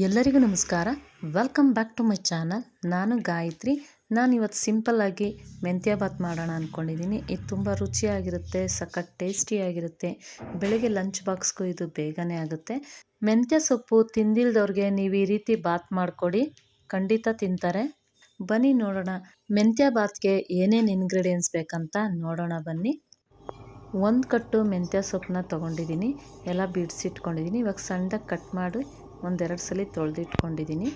ಎಲ್ಲರಿಗೂ ನಮಸ್ಕಾರ. Welcome back to my channel. ನಾನು ಗಾಯತ್ರಿ. ನಾನಿವತ್ತು ಸಿಂಪಲ್ಲಾಗಿ ಮೆಂತ್ಯ ಬಾತ್ ಮಾಡೋಣ ಅಂದ್ಕೊಂಡಿದ್ದೀನಿ. ಇದು ತುಂಬ ರುಚಿಯಾಗಿರುತ್ತೆ, ಸಖತ್ ಟೇಸ್ಟಿಯಾಗಿರುತ್ತೆ. ಬೆಳಗ್ಗೆ ಲಂಚ್ ಬಾಕ್ಸ್ಗೂ ಇದು ಬೇಗನೆ ಆಗುತ್ತೆ. ಮೆಂತ್ಯ ಸೊಪ್ಪು ತಿಂದಿಲ್ದವ್ರಿಗೆ ನೀವು ಈ ರೀತಿ ಬಾತ್ ಮಾಡಿಕೊಡಿ, ಖಂಡಿತ ತಿಂತಾರೆ. ಬನ್ನಿ ನೋಡೋಣ ಮೆಂತ್ಯ ಬಾತ್ಗೆ ಏನೇನು ಇಂಗ್ರೀಡಿಯೆಂಟ್ಸ್ ಬೇಕಂತ ನೋಡೋಣ ಬನ್ನಿ. 1 ಕಟ್ಟು ಮೆಂತ್ಯ ಸೊಪ್ಪನ್ನ ತೊಗೊಂಡಿದ್ದೀನಿ, ಎಲ್ಲ ಬಿಡಿಸಿಟ್ಕೊಂಡಿದ್ದೀನಿ. ಇವಾಗ ಸಣ್ಣದಾಗಿ ಕಟ್ ಮಾಡಿ ಒಂದೆರಡು ಸಲ ತೊಳೆದಿಟ್ಕೊಂಡಿದ್ದೀನಿ.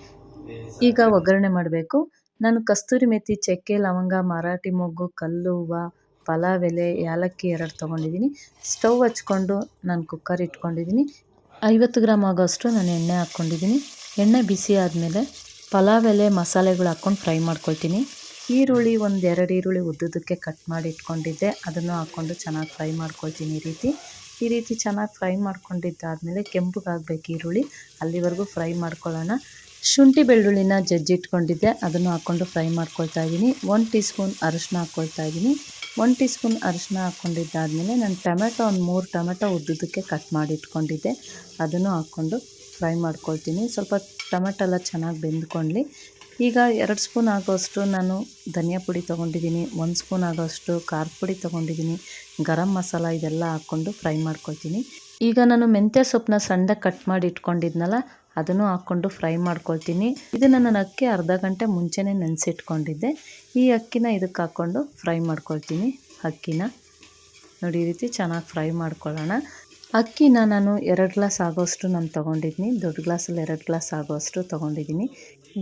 ಈಗ ಒಗ್ಗರಣೆ ಮಾಡಬೇಕು. ನಾನು ಕಸ್ತೂರಿ ಮೆಥಿ, ಚಕ್ಕೆ, ಲವಂಗ, ಮರಾಠಿ ಮೊಗ್ಗು, ಕಲ್ಲು ಹೂವು, ಪಲಾವ್ ಎಲೆ, ಏಲಕ್ಕಿ 2 ತೊಗೊಂಡಿದ್ದೀನಿ. ಸ್ಟವ್ ಹಚ್ಕೊಂಡು ನಾನು ಕುಕ್ಕರ್ ಇಟ್ಕೊಂಡಿದ್ದೀನಿ. 50 ಗ್ರಾಮ್ ಆಗೋಷ್ಟು ನಾನು ಎಣ್ಣೆ ಹಾಕ್ಕೊಂಡಿದ್ದೀನಿ. ಎಣ್ಣೆ ಬಿಸಿ ಆದಮೇಲೆ ಪಲಾವ್ ಎಲೆ ಮಸಾಲೆಗಳು ಹಾಕ್ಕೊಂಡು ಫ್ರೈ ಮಾಡ್ಕೊಳ್ತೀನಿ. ಈರುಳ್ಳಿ 1-2 ಈರುಳ್ಳಿ ಉದ್ದುದಕ್ಕೆ ಕಟ್ ಮಾಡಿ ಇಟ್ಕೊಂಡಿದ್ದೆ, ಅದನ್ನು ಹಾಕ್ಕೊಂಡು ಚೆನ್ನಾಗಿ ಫ್ರೈ ಮಾಡ್ಕೊಳ್ತೀನಿ. ಈ ರೀತಿ ಚೆನ್ನಾಗಿ ಫ್ರೈ ಮಾಡ್ಕೊಂಡಿದ್ದಾದಮೇಲೆ ಕೆಂಪಗಾಗಬೇಕು ಈರುಳ್ಳಿ, ಅಲ್ಲಿವರೆಗೂ ಫ್ರೈ ಮಾಡ್ಕೊಳ್ಳೋಣ. ಶುಂಠಿ ಬೆಳ್ಳುಳ್ಳಿನ ಜಜ್ಜಿಟ್ಕೊಂಡಿದ್ದೆ, ಅದನ್ನು ಹಾಕ್ಕೊಂಡು ಫ್ರೈ ಮಾಡ್ಕೊಳ್ತಾ ಇದ್ದೀನಿ. 1 ಟೀ ಸ್ಪೂನ್ ಅರಿಶಿನ ಹಾಕ್ಕೊಳ್ತಾ ಇದ್ದೀನಿ. 1 ಟೀ ಸ್ಪೂನ್ ಅರಿಶಿನ ಹಾಕ್ಕೊಂಡಿದ್ದಾದಮೇಲೆ ನಾನು ಟೊಮೆಟೊ 3 ಟೊಮೆಟೊ ಉದ್ದುದಕ್ಕೆ ಕಟ್ ಮಾಡಿ ಇಟ್ಕೊಂಡಿದ್ದೆ, ಅದನ್ನು ಹಾಕ್ಕೊಂಡು ಫ್ರೈ ಮಾಡ್ಕೊಳ್ತೀನಿ. ಸ್ವಲ್ಪ ಟೊಮೆಟೊ ಎಲ್ಲ ಚೆನ್ನಾಗಿ ಬೆಂದ್ಕೊಳ್ಳಿ. ಈಗ 2 ಸ್ಪೂನ್ ಆಗೋಷ್ಟು ನಾನು ಧನಿಯಾ ಪುಡಿ ತೊಗೊಂಡಿದ್ದೀನಿ, 1 ಸ್ಪೂನ್ ಆಗೋಷ್ಟು ಖಾರದ ಪುಡಿ ತೊಗೊಂಡಿದ್ದೀನಿ, ಗರಂ ಮಸಾಲ ಇದೆಲ್ಲ ಹಾಕ್ಕೊಂಡು ಫ್ರೈ ಮಾಡ್ಕೊಳ್ತೀನಿ. ಈಗ ನಾನು ಮೆಂತ್ಯ ಸೊಪ್ಪನ್ನ ಸಣ್ಣದಾಗಿ ಕಟ್ ಮಾಡಿ ಇಟ್ಕೊಂಡಿದ್ನಲ್ಲ, ಅದನ್ನು ಹಾಕ್ಕೊಂಡು ಫ್ರೈ ಮಾಡ್ಕೊಳ್ತೀನಿ. ಇದನ್ನು ನಾನು ಅಕ್ಕಿ ಅರ್ಧ ಗಂಟೆ ಮುಂಚೆನೇ ನೆನೆಸಿಟ್ಕೊಂಡಿದ್ದೆ. ಈ ಅಕ್ಕಿನ ಇದಕ್ಕೆ ಹಾಕ್ಕೊಂಡು ಫ್ರೈ ಮಾಡ್ಕೊಳ್ತೀನಿ. ಅಕ್ಕಿನ ನೋಡಿ ಈ ರೀತಿ ಚೆನ್ನಾಗಿ ಫ್ರೈ ಮಾಡ್ಕೊಳ್ಳೋಣ. ಅಕ್ಕಿನ ನಾನು 2 ಗ್ಲಾಸ್ ಆಗೋಷ್ಟು ನಾನು ತೊಗೊಂಡಿದ್ದೀನಿ. ದೊಡ್ಡ ಗ್ಲಾಸಲ್ಲಿ 2 ಗ್ಲಾಸ್ ಆಗೋಷ್ಟು ತೊಗೊಂಡಿದ್ದೀನಿ.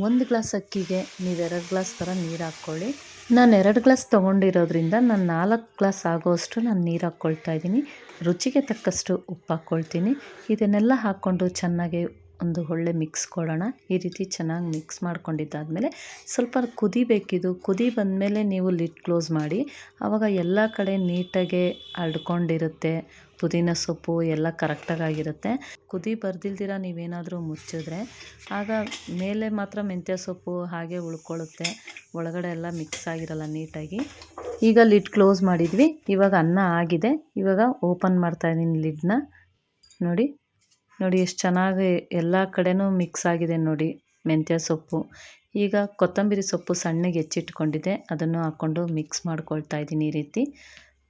1 ಗ್ಲಾಸ್ ಅಕ್ಕಿಗೆ ನೀವು 2 ಗ್ಲಾಸ್ ಥರ ನೀರು ಹಾಕ್ಕೊಳ್ಳಿ. ನಾನು 2 ಗ್ಲಾಸ್ ತೊಗೊಂಡಿರೋದ್ರಿಂದ ನಾನು 4 ಗ್ಲಾಸ್ ಆಗೋಷ್ಟು ನಾನು ನೀರು ಹಾಕ್ಕೊಳ್ತಾ ಇದ್ದೀನಿ. ರುಚಿಗೆ ತಕ್ಕಷ್ಟು ಉಪ್ಪು ಹಾಕ್ಕೊಳ್ತೀನಿ. ಇದನ್ನೆಲ್ಲ ಹಾಕ್ಕೊಂಡು ಚೆನ್ನಾಗಿ ಒಂದು ಒಳ್ಳೆ ಮಿಕ್ಸ್ ಕೊಡೋಣ. ಈ ರೀತಿ ಚೆನ್ನಾಗಿ ಮಿಕ್ಸ್ ಮಾಡ್ಕೊಂಡಿದ್ದಾದಮೇಲೆ ಸ್ವಲ್ಪ ಕುದಿಬೇಕಿದು. ಕುದಿ ಬಂದಮೇಲೆ ನೀವು ಲಿಡ್ ಕ್ಲೋಸ್ ಮಾಡಿ. ಆವಾಗ ಎಲ್ಲ ಕಡೆ ನೀಟಾಗಿ ಹರಡ್ಕೊಂಡಿರುತ್ತೆ. ಪುದೀನ ಸೊಪ್ಪು ಎಲ್ಲ ಕರೆಕ್ಟಾಗಿರುತ್ತೆ. ಕುದಿ ಬರ್ದಿಲ್ದಿರ ನೀವೇನಾದರೂ ಮುಚ್ಚಿದ್ರೆ ಆಗ ಮೇಲೆ ಮಾತ್ರ ಮೆಂತ್ಯ ಸೊಪ್ಪು ಹಾಗೆ ಉಳ್ಕೊಳ್ಳುತ್ತೆ, ಒಳಗಡೆ ಎಲ್ಲ ಮಿಕ್ಸ್ ಆಗಿರಲ್ಲ ನೀಟಾಗಿ. ಈಗ ಲಿಡ್ ಕ್ಲೋಸ್ ಮಾಡಿದ್ವಿ. ಇವಾಗ ಅನ್ನ ಆಗಿದೆ. ಇವಾಗ ಓಪನ್ ಮಾಡ್ತಾಯಿದ್ದೀನಿ ಲಿಡ್ನ. ನೋಡಿ ಎಷ್ಟು ಚೆನ್ನಾಗಿ ಎಲ್ಲ ಕಡೆನೂ ಮಿಕ್ಸ್ ಆಗಿದೆ ನೋಡಿ ಮೆಂತ್ಯ ಸೊಪ್ಪು. ಈಗ ಕೊತ್ತಂಬರಿ ಸೊಪ್ಪು ಸಣ್ಣಗೆ ಹೆಚ್ಚಿಟ್ಕೊಂಡಿದ್ದೆ, ಅದನ್ನು ಹಾಕ್ಕೊಂಡು ಮಿಕ್ಸ್ ಮಾಡ್ಕೊಳ್ತಾ ಇದ್ದೀನಿ. ಈ ರೀತಿ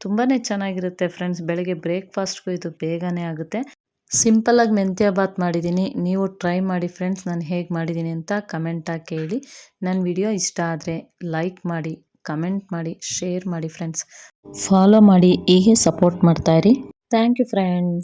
ತುಂಬಾ ಚೆನ್ನಾಗಿರುತ್ತೆ ಫ್ರೆಂಡ್ಸ್. ಬೆಳಗ್ಗೆ ಬ್ರೇಕ್ಫಾಸ್ಟ್ಗೂ ಇದು ಬೇಗನೆ ಆಗುತ್ತೆ. ಸಿಂಪಲಾಗಿ ಮೆಂತ್ಯ ಬಾತ್ ಮಾಡಿದ್ದೀನಿ, ನೀವು ಟ್ರೈ ಮಾಡಿ ಫ್ರೆಂಡ್ಸ್. ನಾನು ಹೇಗೆ ಮಾಡಿದ್ದೀನಿ ಅಂತ ಕಮೆಂಟಾಗಿ ಕೇಳಿ. ನನ್ನ ವಿಡಿಯೋ ಇಷ್ಟ ಆದರೆ ಲೈಕ್ ಮಾಡಿ, ಕಮೆಂಟ್ ಮಾಡಿ, ಶೇರ್ ಮಾಡಿ ಫ್ರೆಂಡ್ಸ್. ಫಾಲೋ ಮಾಡಿ, ಹೀಗೆ ಸಪೋರ್ಟ್ ಮಾಡ್ತಾಯಿರಿ. Thank you friends.